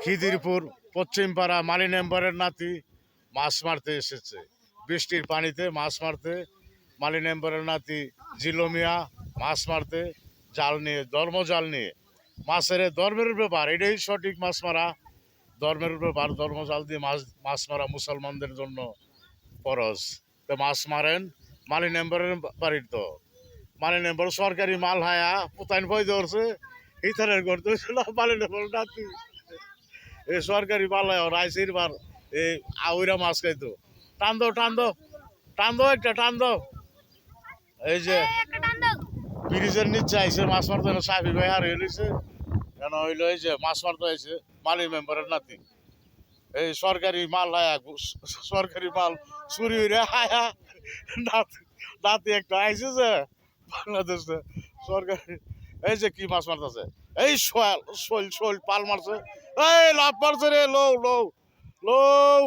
খিদিরপুর পশ্চিমপাড়া মালি মেম্বারের নাতি মাছ মারতে এসেছে। বৃষ্টির পানিতে মাছ মারতে মালি মেম্বারের নাতি জিলোমিয়া মাছ মারতে জাল নিয়ে, ধর্মজাল নিয়ে। মাছের ধর্মের ব্যাপার, এটাই সঠিক মাছ মারা। ধর্মের ব্যাপার, ধর্মজাল দিয়ে মাছ মারা মুসলমানদের জন্য ফরজ। তো মাছ মারেন মালি মেম্বারের বাড়ির। তো মালি মেম্বার সরকারি মাল হায়া পুতাইন ভয় ধরছে ইথানের করতে মালি মেম্বার নাতি এই সরকারি মাল হায়া রাইসির বার এই আউরা মাছ খাইতো। টান দো টান দো টান দো, একটা টান দো। এই যে ব্রিজের নিচে আইসে মাছ মারতে, সাফি ভাই আর হইছে কেন হইলো, এই যে মাছ মারতে আইসে মালি মেম্বারের নাতি। এই সরকারি মাল হায়া, সরকারি মাল চুরি হইরে হায়া নাতি একটা আইসে যে বাংলাদেশে সরকারি। এই যে কি মাছ মারতেছে, এই শোল শোল শোল পাল মারছে, এই লাভ মারছে রে, লৌ লৌ লৌ।